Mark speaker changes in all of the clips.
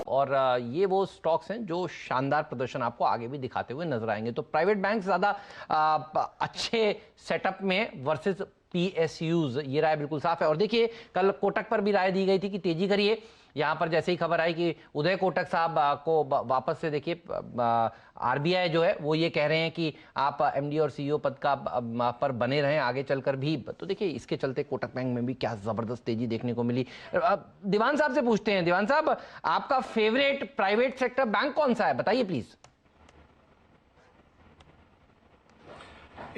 Speaker 1: और ये वो स्टॉक्स हैं जो शानदार प्रदर्शन आपको आगे भी दिखाते हुए नजर आएंगे। तो प्राइवेट बैंक ज्यादा अच्छे सेटअप में वर्सेस पीएसयूज, ये राय बिल्कुल साफ है। और देखिए कल कोटक पर भी राय दी गई थी कि तेजी करिए। यहां पर जैसे ही खबर आई कि उदय कोटक साहब को वापस से, देखिए आरबीआई जो है वो ये कह रहे हैं कि आप एमडी और सीईओ पद का पर बने रहें आगे चलकर भी। तो देखिए इसके चलते कोटक बैंक में भी क्या जबरदस्त तेजी देखने को मिली। दीवान साहब से पूछते हैं। दीवान साहब, आपका फेवरेट प्राइवेट सेक्टर बैंक कौन सा है, बताइए प्लीज।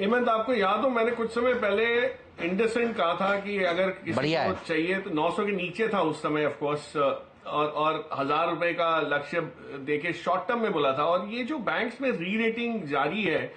Speaker 2: हेमंत, आपको याद हो मैंने कुछ समय पहले इंडसेंड कहा था कि अगर किसी को चाहिए तो 900 के नीचे था उस समय, ऑफ कोर्स, और 1000 रुपए का लक्ष्य देके शॉर्ट टर्म में बोला था। और ये जो बैंक्स में री रेटिंग जारी है,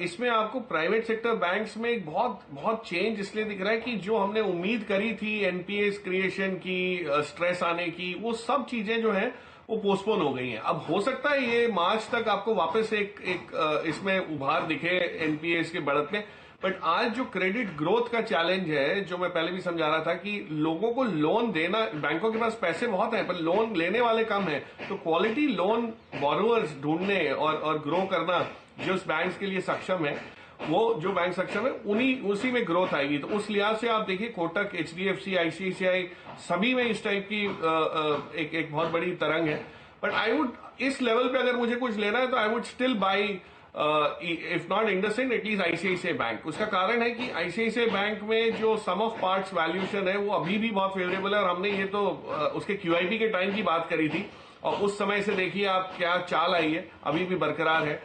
Speaker 2: इसमें आपको प्राइवेट सेक्टर बैंक्स में एक बहुत चेंज इसलिए दिख रहा है कि जो हमने उम्मीद करी थी एनपीएस क्रिएशन की, स्ट्रेस आने की, वो सब चीजें जो है वो पोस्टपोन हो गई हैं। अब हो सकता है ये मार्च तक आपको वापस एक इसमें उभार दिखे एनपीएस के बढ़त में। बट आज जो क्रेडिट ग्रोथ का चैलेंज है, जो मैं पहले भी समझा रहा था कि लोगों को लोन देना, बैंकों के पास पैसे बहुत हैं पर लोन लेने वाले कम हैं, तो क्वालिटी लोन बोरोअर्स ढूंढने और ग्रो करना जो उस बैंक के लिए सक्षम है, वो जो बैंक सक्षम है उसी में ग्रोथ आएगी। तो उस लिहाज से आप देखिए कोटक, एचडीएफसी, आईसीआईसीआई, सभी में इस टाइप की एक बहुत बड़ी तरंग है। बट आई वुड, इस लेवल पे अगर मुझे कुछ लेना है तो I would still by, if not IndusInd at least ICICI bank. उसका कारण है कि आईसीआईसीआई बैंक में जो सम ऑफ पार्ट्स वैल्यूएशन है वो अभी भी बहुत फेवरेबल है। और हमने ये तो उसके क्यूआईपी के टाइम की बात करी थी, और उस समय से देखिए आप क्या चाल आई है, अभी भी बरकरार है।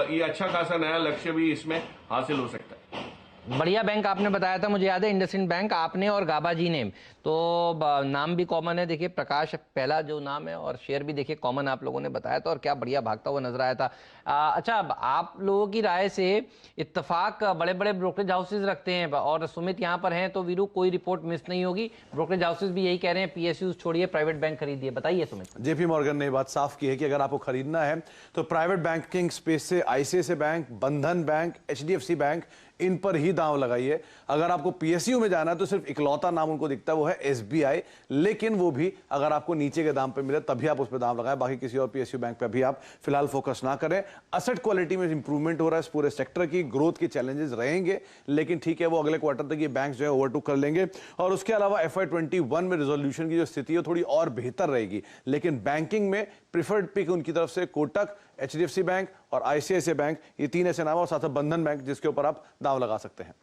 Speaker 2: ये अच्छा खासा नया लक्ष्य भी इसमें हासिल हो सकता है।
Speaker 1: बढ़िया बैंक आपने बताया था, मुझे याद है इंडसइंड बैंक आपने और गाबा जी ने, तो नाम भी कॉमन है। देखिए प्रकाश पहला जो नाम है और शेयर भी देखिए कॉमन आप लोगों ने बताया था, और क्या बढ़िया भागता हुआ नजर आया था। अच्छा, आप लोगों की राय से इत्तेफाक बड़े बड़े ब्रोकरेज हाउसेज रखते हैं और सुमित यहाँ पर हैं, तो वीरू कोई रिपोर्ट मिस नहीं होगी। ब्रोकरेज हाउसेज भी यही कह रहे हैं पीएसयूज छोड़िए, प्राइवेट बैंक खरीदिए। बताइए सुमित।
Speaker 3: जेपी मॉर्गन ने ये बात साफ की है कि अगर आपको खरीदना है तो प्राइवेट बैंकिंग स्पेस से आईसीआईसीआई बैंक, बंधन बैंक, एचडीएफसी बैंक, इन पर ही दांव लगाइए। अगर आपको पीएसयू में जाना है तो सिर्फ इकलौता नाम उनको दिखता है, वो है एसबीआई, लेकिन वो भी अगर आपको नीचे के दाम पे मिले तभी आप उस पर दाम लगाएं, बाकी किसी और पीएसयू बैंक पे अभी आप फिलहाल फोकस ना करें। असेट क्वालिटी में इंप्रूवमेंट हो रहा है इस पूरे सेक्टर की, ग्रोथ के चैलेंजेस रहेंगे, लेकिन ठीक है वो अगले क्वार्टर तक ये बैंक जो है ओवरटेक कर लेंगे। और उसके अलावा FY21 में रिजोल्यूशन की जो स्थिति है थोड़ी और बेहतर रहेगी, लेकिन बैंकिंग में प्रिफर्ड पिक उनकी तरफ से कोटक, एचडीएफसी बैंक और आईसीआईसीआई बैंक, ये तीन ऐसे नाम, और साथ बंधन बैंक जिसके ऊपर आप दांव लगा सकते हैं।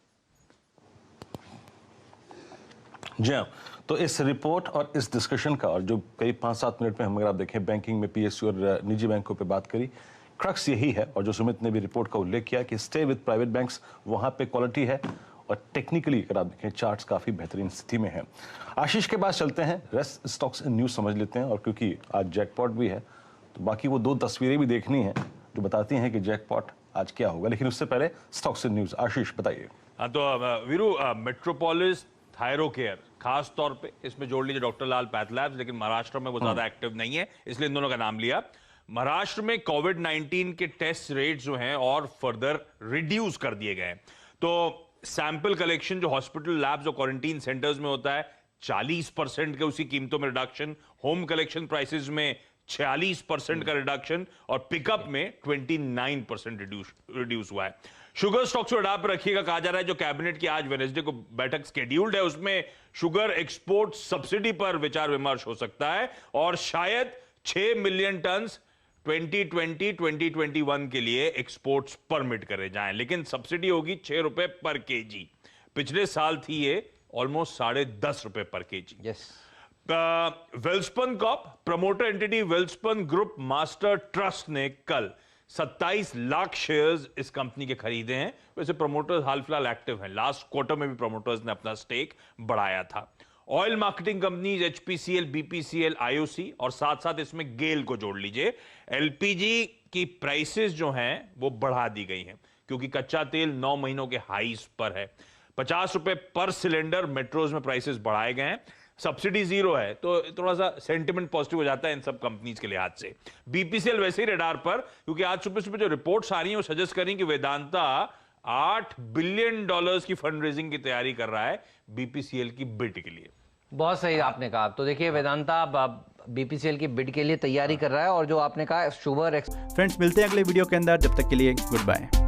Speaker 4: जी हाँ, तो इस रिपोर्ट और इस डिस्कशन का, और जो करीब 5-7 मिनट में हम अगर आप देखें बैंकिंग में पीएसयू और निजी बैंकों पे बात करी, क्रक्स यही है, और जो सुमित ने भी रिपोर्ट का उल्लेख किया कि स्टे विद प्राइवेट बैंक्स, वहां पे क्वालिटी है और टेक्निकली अगर आप देखें चार्ट्स काफी बेहतरीन स्थिति में है। आशीष के पास चलते हैं, रेस्ट स्टॉक्स न्यूज समझ लेते हैं, और क्योंकि आज जैकपॉट भी है तो बाकी वो 2 तस्वीरें भी देखनी है जो बताती हैं कि जैकपॉट आज क्या होगा। लेकिन उससे पहले स्टॉक्स न्यूज, आशीष बताइए।
Speaker 5: हाँ, तो वीरू, मेट्रोपोलिस थायरोकेयर खास तौर पे इसमें जोड़ लीजिए डॉक्टर लाल पैथलैब्स, लेकिन महाराष्ट्र में वो ज्यादा एक्टिव नहीं है, इसलिए इन दोनों का नाम लिया। महाराष्ट्र में कोविड-19 के टेस्ट रेट जो हैं और फर्दर रिड्यूस कर दिए गए हैं। तो सैंपल कलेक्शन जो हॉस्पिटल लैब्स और क्वारंटीन सेंटर्स में होता है 40% के उसी कीमतों में रिडक्शन, होम कलेक्शन प्राइसेस में 46% का रिडक्शन, और पिकअप में 29% रिड्यूस हुआ है। शुगर स्टॉक्स को अडाप रखिएगा, कहा जा रहा है जो कैबिनेट की आज वेडनेसडे को बैठक स्केड्यूल्ड है उसमें शुगर एक्सपोर्ट सब्सिडी पर विचार विमर्श हो सकता है, और शायद 6 मिलियन टन 2020-2021 के लिए एक्सपोर्ट्स परमिट करे जाएं, लेकिन सब्सिडी होगी 6 रुपए पर केजी। पिछले साल थी ये ऑलमोस्ट 10.5 रुपए पर KG.
Speaker 1: Yes.
Speaker 5: Welspun corp promoter entity Welspun group master trust ने कल 27 लाख शेयर्स इस कंपनी के खरीदे हैं। वैसे प्रमोटर्स हाल फिलहाल एक्टिव हैं, लास्ट क्वार्टर में भी प्रमोटर्स ने अपना स्टेक बढ़ाया था। Oil marketing companies HPCL, BPCL, IOC, और साथ साथ इसमें गेल को जोड़ लीजिए। एलपीजी की प्राइसेस जो हैं वो बढ़ा दी गई हैं क्योंकि कच्चा तेल 9 महीनों के हाईस पर है। 50 रुपए पर सिलेंडर मेट्रोज में प्राइसेस बढ़ाए गए हैं, सब्सिडी 0 है, तो थोड़ा सा सेंटिमेंट पॉजिटिव हो जाता है इन सब कंपनीज के लिहाज से। बीपीसीएल वैसे ही रडार पर, क्योंकि आज सुबह सुबह जो रिपोर्ट्स आ रही हैं वो सजेस्ट करें कि वेदांता $8 बिलियन की फंड रेजिंग की तैयारी कर रहा है बीपीसीएल की बिड के लिए।
Speaker 1: बहुत सही आपने कहा। तो देखिए वेदांता बीपीसीएल की बिड के लिए तैयारी कर रहा है और जो आपने कहा शुगर
Speaker 6: फ्रेंड्स, मिलते हैं अगले वीडियो के अंदर, जब तक के लिए गुड बाय।